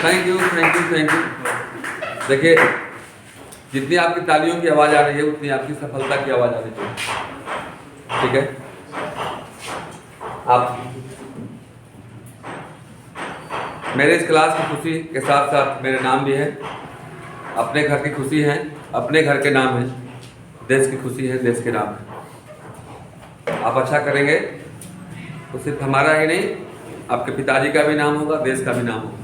Thank you thank you thank you. देखिए, जितनी आपकी तालियों की आवाज़ आ रही है उतनी आपकी सफलता की आवाज़ आनी चाहिए। ठीक है, आप मेरे इस क्लास की खुशी के साथ साथ मेरे नाम भी है, अपने घर की खुशी है, अपने घर के नाम है, देश की खुशी है, देश के नाम है। आप अच्छा करेंगे तो सिर्फ हमारा ही नहीं, आपके पिताजी का भी नाम होगा, देश का भी नाम होगा।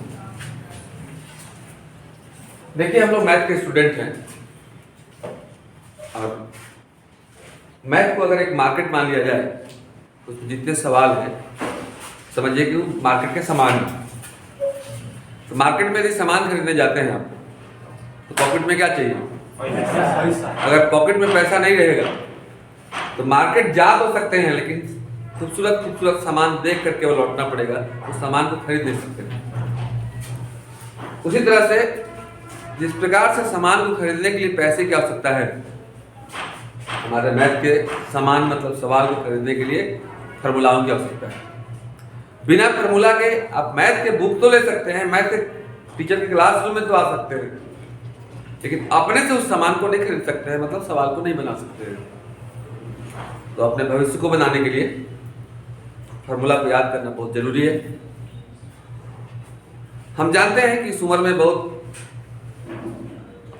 देखिए, हम लोग मैथ के स्टूडेंट हैं और मैथ को अगर एक मार्केट मान लिया जाए तो जितने सवाल हैं समझिए कि वो मार्केट के समान है। तो मार्केट में यदि सामान खरीदने जाते हैं आप तो पॉकेट में क्या चाहिए? पैसा। अगर पॉकेट में पैसा नहीं रहेगा तो मार्केट जा तो सकते हैं लेकिन खूबसूरत खूबसूरत सामान देख करके वो लौटना पड़ेगा, उस सामान को खरीद नहीं सकते। उसी तरह से जिस प्रकार से सामान को खरीदने के लिए पैसे की आवश्यकता है, हमारे मैथ के सामान मतलब सवाल को खरीदने के लिए फार्मूलाओं की आवश्यकता है। बिना फार्मूला के आप मैथ के बुक तो ले सकते हैं, मैथ के टीचर के क्लासरूम में तो आ सकते हैं, लेकिन अपने से उस सामान को नहीं खरीद सकते हैं, मतलब सवाल को नहीं बना सकते हैं। तो अपने भविष्य को बनाने के लिए फार्मूला को याद करना बहुत जरूरी है। हम जानते हैं कि इस उम्र में बहुत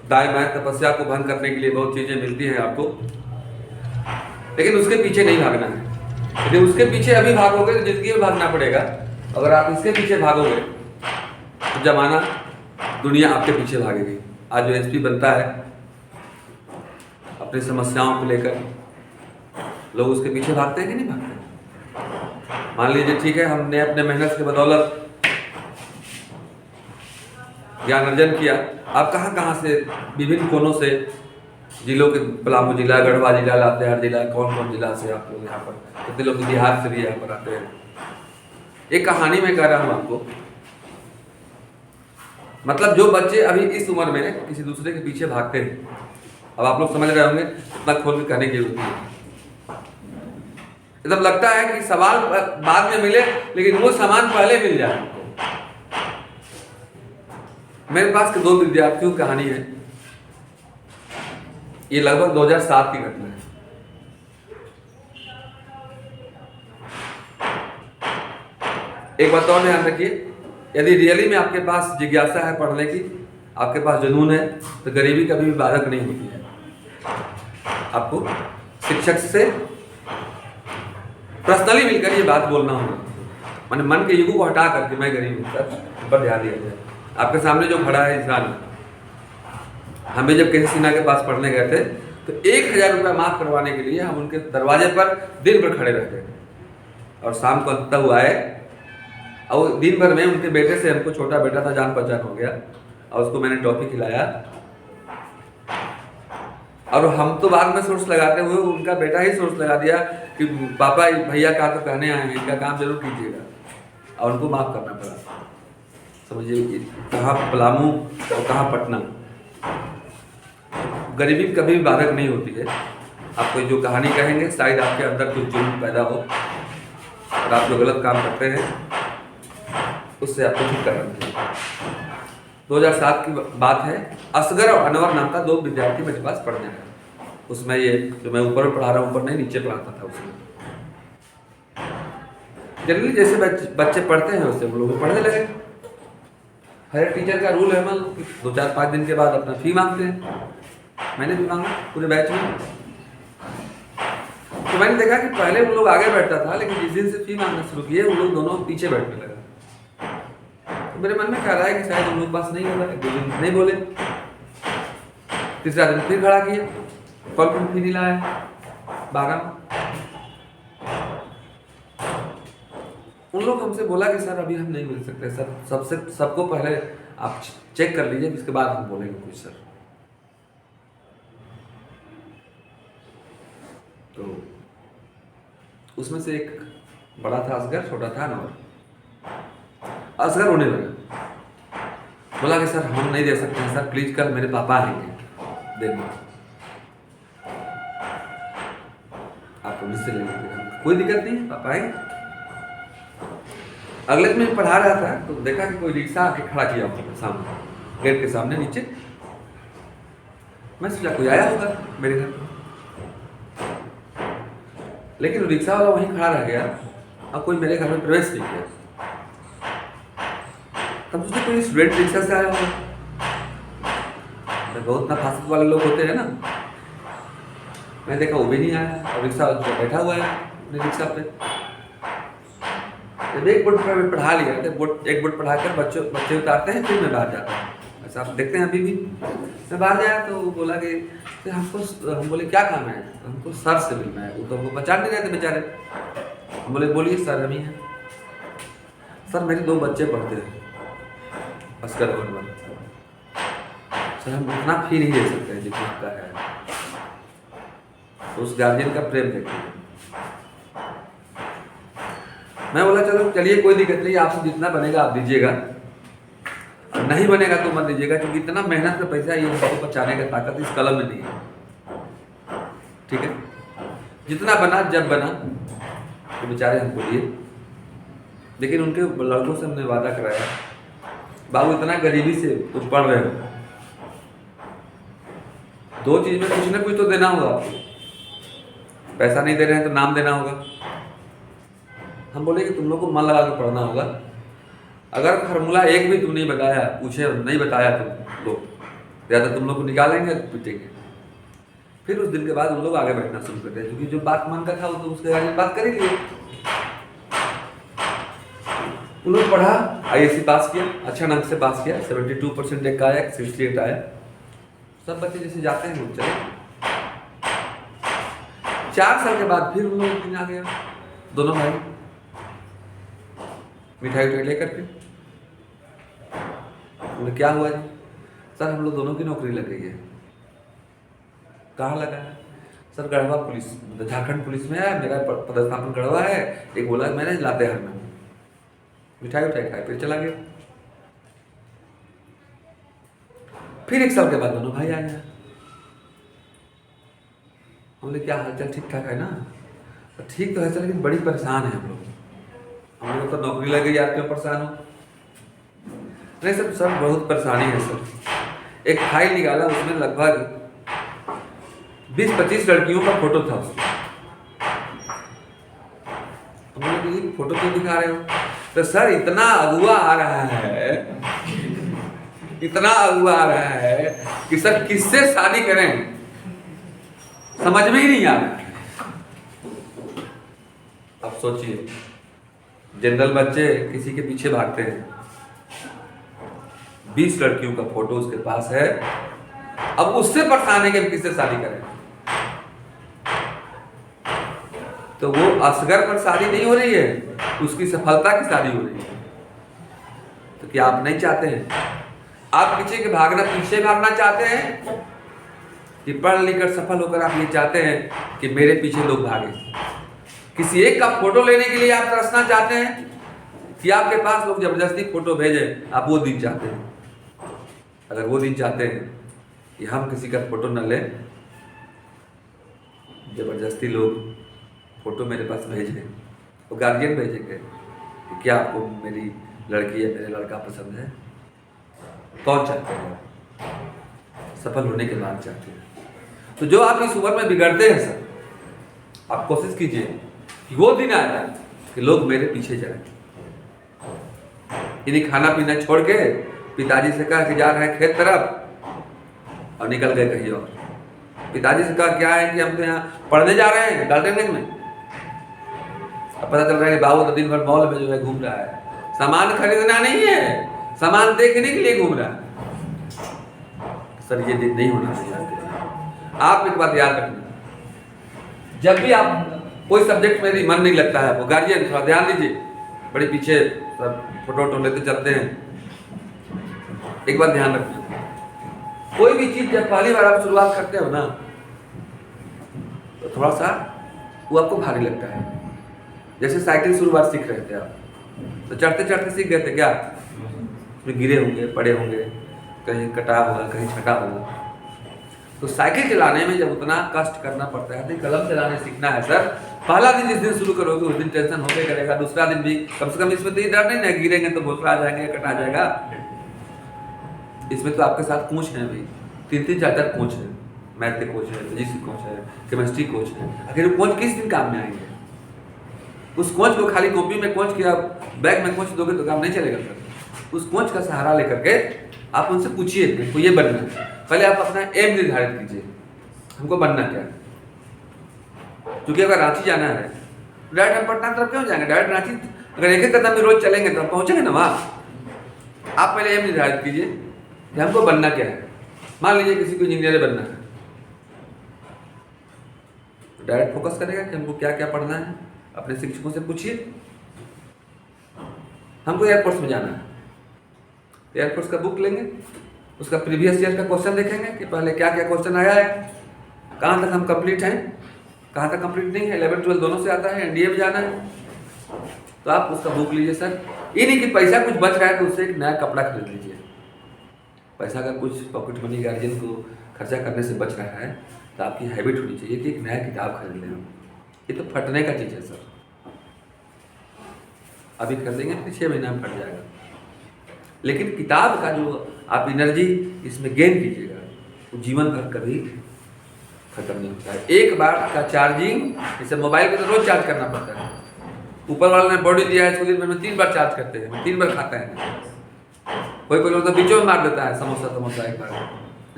दाएं बाएं तपस्या को भंग करने के लिए बहुत चीजें मिलती हैं आपको, लेकिन उसके पीछे नहीं भागना है। यदि उसके पीछे अभी भागोगे तो जिंदगी में भागना पड़ेगा। अगर आप इसके पीछे भागोगे तो जमाना दुनिया आपके पीछे भागेगी। आज जो एसपी बनता है अपनी समस्याओं को लेकर, लोग उसके पीछे भागते हैं कि नहीं भागते? मान लीजिए ठीक है, हमने अपने मेहनत के बदौलत ज्ञान अर्जन किया, आप कहाँ कहाँ से विभिन्न कोनों से जिलों के, पलामू जिला, गढ़वा जिला, लातेहार जिला, कौन कौन जिला से आप लोग यहाँ पर, कितने लोग बिहार से भी यहाँ पर आते हैं। एक कहानी में कह रहा हूँ आपको, मतलब जो बच्चे अभी इस उम्र में किसी दूसरे के पीछे भागते हैं, अब आप लोग समझ रहे होंगे, इतना खोल के कहने की जरूरत नहीं। एकदम लगता है कि सवाल बाद में मिले लेकिन वो सामान पहले मिल जाए। मेरे पास के दो विद्यार्थियों की कहानी है, ये लगभग 2007 की घटना है। एक बात और ध्यान रखिए, यदि रियली में आपके पास जिज्ञासा है पढ़ने की, आपके पास जुनून है, तो गरीबी कभी भी बाधक नहीं होती है। आपको शिक्षक से पर्सनली मिलकर ये बात बोलना होगा, मैंने मन के युगों को हटा करके मैं गरीब हूँ सर, पर ध्यान दिया जाए। आपके सामने जो खड़ा है इंसान, हमें जब किसी सिन्हा के पास पढ़ने गए थे तो 1000 रुपया माफ करवाने के लिए हम उनके दरवाजे पर दिन भर खड़े रहते थे और शाम को अंततः हुआ है, और दिन भर में उनके बेटे से, हमको छोटा बेटा था, जान पहचान हो गया और उसको मैंने टॉफी खिलाया। और हम तो बाद में सोर्स लगाते हुए उनका बेटा ही सोर्स लगा दिया कि पापा भैया कहा तो कहने आए हैं, इनका काम जरूर कीजिएगा, और उनको माफ करना पड़ा। समझिए कहाँ पलामू और कहाँ पटना। गरीबी कभी भी बाधक नहीं होती है। आपको जो कहानी कहेंगे शायद आपके अंदर कुछ जुनून पैदा हो और आप जो गलत काम करते हैं उससे आपको ठीक करना चाहिए। 2007 की बात है, असगर और अनवर नाम का दो विद्यार्थी मेरे पास पढ़ने आए। उसमें ये जो मैं ऊपर पढ़ा रहा हूँ, ऊपर नहीं नीचे पढ़ाता था उसमें। जनरली जैसे बच्चे पढ़ते हैं उससे वो लोग पढ़ने लगे। हर टीचर का रूल है, मान 2-4-5 दिन के बाद अपना फी मांगते हैं। मैंने भी मांगा पूरे बैच में। तो मैंने देखा कि पहले वो लोग आगे बैठता था, लेकिन जिस दिन से फी मांगना शुरू किए वो लोग दोनों पीछे बैठने लगा। तो मेरे मन में ख्याल आया कि शायद उन लोग पास नहीं होगा। 2 दिन नहीं बोले, तीसरा दिन फिर खड़ा किया, कल फी नहीं लाया। 12 उन लोग हमसे बोला कि सर अभी हम नहीं मिल सकते सर, सबको पहले आप चेक कर लीजिए, उसके बाद हम बोलेंगे कुछ सर। तो उसमें से एक बड़ा था असगर, छोटा था अनवर। असगर होने लगा, बोला कि सर हम नहीं दे सकते हैं सर, प्लीज कल मेरे पापा आएंगे देने, आप पुलिस से ले लीजिए, कोई दिक्कत नहीं, पापा आएंगे। अगले दिन मैं पढ़ा रहा था तो देखा कि कोई रिक्शा आके खड़ा किया हुआ सामने, गेट के सामने नीचे। मैं सोचा कोई आया होगा मेरे घर, लेकिन रिक्शा वाला वहीं खड़ा रह गया और कोई मेरे घर में प्रवेश नहीं किया। तब सोचा कोई स्टूडेंट रिक्शा से आया होगा, बहुत नफासत वाले लोग होते हैं ना। मैं देखा वो भी नहीं आया और रिक्शा बैठा हुआ है अपने रिक्शा पे। जब एक बोर्ड पर पढ़ा लिया तो एक बोर्ड पढ़ाकर बच्चे उतारते हैं, फिर मैं बाहर जाता हूँ। ऐसा आप देखते हैं अभी भी। मैं बाहर गया तो वो बोला कि हम बोले क्या काम है, हमको सर से मिलना है। वो तो हमको पहचान नहीं रहे थे बेचारे। हम बोले बोलिए सर हम ही हैं। सर मेरे 2 बच्चे पढ़ते हैं अस्कर भवन में, सर हम उतना फी नहीं दे सकते हैं जितना आपका है। तो उस गार्जियन का प्रेम देखिए। मैं बोला चलो चलिए कोई दिक्कत नहीं, आपसे जितना बनेगा आप दीजिएगा, और नहीं बनेगा तो मत दीजिएगा, क्योंकि इतना मेहनत का पैसा ये हमको बचाने का ताकत इस कलम में नहीं है। ठीक है, जितना बना जब बना तो बेचारे हमको दिए। लेकिन उनके लड़कों से हमने वादा कराया, बाबू इतना गरीबी से तुम पढ़ रहे हो, 2 चीज में कुछ ना कुछ तो देना होगा आपको। पैसा नहीं दे रहे हैं तो नाम देना होगा। हम बोले कि तुम लोग को मन लगा के पढ़ना होगा। अगर फार्मूला एक भी तुम नहीं बताया, पूछे नहीं बताया तुम लोग, या तो तुम लोग को निकालेंगे तो पीटेंगे। फिर उस दिन के बाद उन लोग आगे बैठना शुरू करते हैं, क्योंकि जो बात मन का था वो तो उसके आगे बात कर ही लिए। उन लोग पढ़ा, ISC पास किया, अच्छा ढंग से पास किया, 72% एक आया, 68 आया। सब बच्चे जैसे जाते हैं वो चले। 4 साल के बाद फिर उन लोग आ गया, दोनों भाई मिठाई लेकर के। बोले क्या हुआ जी? सर हम लोग दोनों की नौकरी लग गई है। कहाँ लगा है? Sir Garhwa police, Jharkhand police में है, मेरा पदस्थापन गढ़वा है। एक बोला मैंने लातेहार में। मिठाई खाए फिर चला गया। फिर 1 साल के बाद दोनों भाई आ गया। हम बोले क्या हालचाल, ठीक ठाक है ना? तो ठीक तो है सर, लेकिन बड़ी परेशान है हम लोग तो नौकरी लग गई, आप क्यों परेशान हो? नहीं सर बहुत परेशानी है सर। एक फाइल निकाला, उसमें लगभग 20-25 लड़कियों का फोटो था उसमें। हम बोले कि फोटो क्यों दिखा रहे हो? तो सर इतना अगुआ आ रहा है, इतना अगुआ आ रहा है कि सर किससे शादी करें समझ में ही नहीं आ रहा। अब सोचिए, जनरल बच्चे किसी के पीछे भागते हैं, 20 लड़कियों का फोटो उसके पास है, अब उससे परेशान है कि हम किससे शादी करें। तो वो असगर पर शादी नहीं हो रही है, उसकी सफलता की शादी हो रही है। तो क्या आप नहीं चाहते हैं, आप पीछे भागना चाहते हैं कि पढ़ लिख कर सफल होकर आप ये चाहते हैं कि मेरे पीछे लोग भागे? किसी एक का फोटो लेने के लिए आप तरसना चाहते हैं कि आपके पास लोग जबरदस्ती फोटो भेजें? आप वो दिन चाहते हैं? अगर वो दिन चाहते हैं कि हम किसी का फोटो न लें, जबरदस्ती लोग फोटो मेरे पास भेजें, वो गार्जियन भेजेंगे कि क्या आपको मेरी लड़की या मेरे लड़का पसंद है? कौन चाहते हैं? सफल होने के बाद चाहते हैं। तो जो आप इस उम्र में बिगड़ते हैं सर, आप कोशिश कीजिए कि वो दिन आ जाए कि लोग मेरे पीछे जाएं। इन्हीं खाना पीना छोड़ के पिताजी से कहा कि जा रहे हैं खेत तरफ, और निकल गए कहीं और। पिताजी से कहा क्या है कि हम तो यहाँ पढ़ने जा रहे हैं डाल्टनगंज में। अब पता चल रहा है कि बाबू तो दिन भर मॉल में जो है घूम रहा है, सामान खरीदना नहीं है, सामान देखने के लिए घूम रहा है। सर ये दिन नहीं होना चाहिए। आप एक बात याद रखना, जब भी आप कोई सब्जेक्ट में मन नहीं लगता है, वो गार्जियन थोड़ा ध्यान दीजिए, बड़े पीछे सब फोटो लेते चलते हैं। एक बात ध्यान रखना, कोई भी चीज जब पहली बार आप शुरुआत करते हो ना, तो थोड़ा सा वो आपको भारी लगता है। जैसे साइकिल शुरुआत सीख रहे थे आप, तो चढ़ते चढ़ते सीख गए थे क्या? उसमें गिरे होंगे, पड़े होंगे, कहीं कटा होगा, कहीं छटा होगा। तो साइकिल चलाने में जब उतना कष्ट करना पड़ता है, तो कलम चलाने सीखना है सर, पहला दिन जिस दिन शुरू करोगे उस दिन टेंशन होके करेगा, दूसरा दिन भी कम से कम इसमें तो ये डर नहीं ना गिरेंगे तो भोसला आ जाएंगे, कटा जाएगा। इसमें तो आपके साथ कोच हैं भाई, 3-3 4-4 कोच हैं, मैथ के कोच है, फिजिक्स के कोच है, केमिस्ट्री कोच है। आखिर वो कोच किस दिन काम में आएंगे? उस कोच को खाली कॉपी में कोच किया, बैग में कोच दोगे तो काम नहीं चलेगा सर। उस कोच का सहारा लेकर के आप उनसे पूछिए कि ये बनना है। पहले आप अपना एम निर्धारित कीजिए, हमको बनना क्या है। क्योंकि अगर रांची जाना है डायरेक्ट हम पटना तरफ क्यों जाएंगे, डायरेक्ट रांची अगर एक कदम में रोज चलेंगे तो हम पहुंचेंगे ना वहाँ। आप पहले एम निर्धारित कीजिए कि हमको बनना क्या है। मान लीजिए किसी को इंजीनियर बनना है, डायरेक्ट फोकस करेगा कि हमको क्या क्या पढ़ना है। अपने शिक्षकों से पूछिए, हमको एयरफोर्स में जाना है, एयरफोर्स का बुक लेंगे, उसका प्रीवियस ईयर का क्वेश्चन देखेंगे कि पहले क्या क्या क्वेश्चन आया है, कहाँ तक हम कंप्लीट हैं, कहाँ तक कंप्लीट नहीं है, 11-12 दोनों से आता है, एनडीए में जाना है। तो आप उसका बुक लीजिए सर। ये नहीं कि पैसा कुछ बच रहा है तो उससे एक नया कपड़ा खरीद लीजिए। पैसा का कुछ पॉकेट मनी गार्जियन को खर्चा करने से बच रहा है तो आपकी हैबिट होनी चाहिए कि एक नया किताब खरीद लें हम। ये तो फटने का चीज़ है सर, अभी खरीदेंगे फिर 6 महीना में फट जाएगा। लेकिन किताब का जो आप एनर्जी इसमें गेन कीजिएगा वो जीवन भर कभी खत्म नहीं होता है। एक बार का चार्जिंग, जैसे मोबाइल को तो रोज चार्ज करना पड़ता है, ऊपर वाले ने बॉडी दिया है इसको दिन में 3 बार चार्ज करते हैं, 3 बार खाते हैं। कोई कोई लोग तो बीचों में मार देता है समोसा एक बार,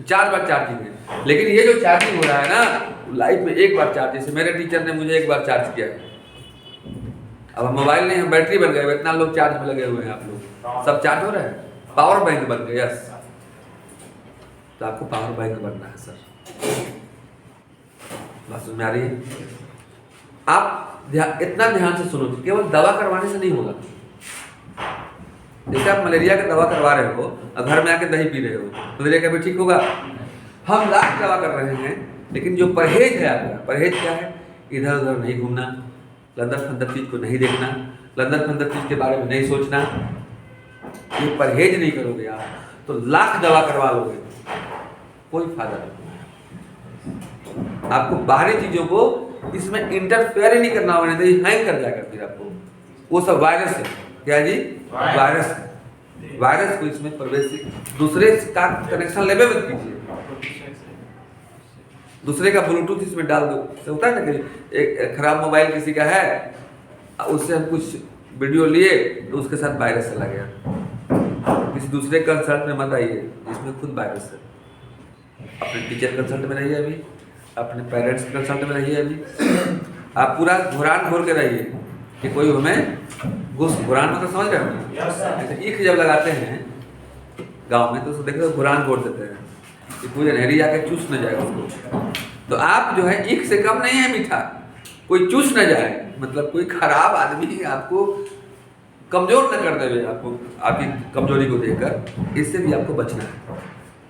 4 बार चार्जिंग है। लेकिन ये जो चार्जिंग हो रहा है ना लाइफ में एक बार चार्ज, जैसे मेरे टीचर ने मुझे एक बार चार्ज किया है। अब हम मोबाइल नहीं, हम बैटरी बन गए, इतना लोग चार्ज में लगे हुए हैं, आप लोग सब चार्ज हो रहे हैं, पावर बैंक बन गए। यस, तो आपको पावर बैंक बनना है सर। बात समझ में आ रही है? आप इतना ध्यान से सुनो, केवल दवा करवाने से नहीं होगा। जैसे आप मलेरिया का दवा करवा रहे हो और घर में आके दही पी रहे हो, मलेरिया कभी ठीक होगा? हम लाख दवा कर रहे हैं, लेकिन जो परहेज है आपका, परहेज क्या है? इधर उधर नहीं घूमना, लंदर फंदर चीज को नहीं देखना, लंदर फंदर चीज के बारे में नहीं सोचना। ये परहेज नहीं करोगे आप तो लाख दवा करवा लोगे, कोई फायदा नहीं। आपको बाहरी चीजों को इसमें इंटरफेयर ही नहीं करना होगा, नहीं तो हैंग कर जाएगा फिर आपको। वो सब वायरस है, क्या जी? वायरस है। वायरस को इसमें प्रवेश, दूसरे का कनेक्शन लेवे मत कीजिए, दूसरे का ब्लूटूथ इसमें डाल दो। तो होता है ना कि एक खराब मोबाइल किसी का है, उससे हम कुछ वीडियो लिए तो उसके साथ वायरस चला गया। किसी दूसरे कंसल्ट में मत आइए जिसमें खुद वायरस है। अपने टीचर कंसल्ट में रहिए, अभी अपने पेरेंट्स के कंसल्ट में रहिए। अभी आप पूरा घुरान घोर के रहिए कि कोई हमें घुस, घुरान मतलब समझ रहे हो? जैसे ईख जब लगाते हैं गांव में तो उसको देखो घुरान घोर देते हैं कि पूरे नहरी जाके चूस न जाए उसको। तो आप जो है ईख से कम नहीं है मीठा, कोई चूस न जाए, मतलब कोई खराब आदमी आपको कमजोर न कर देवे, आपको आपकी कमजोरी को देखकर, इससे भी आपको बचना है।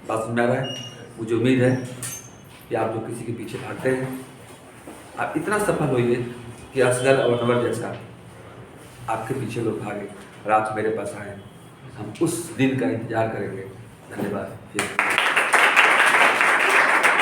बात समझ आ रहा है? मुझे उम्मीद है कि आप जो किसी के पीछे भागते हैं आप इतना सफल होइए कि असगर और अनवर जैसा आपके पीछे लोग भागे, रात मेरे पास आए, हम उस दिन का इंतजार करेंगे। धन्यवाद।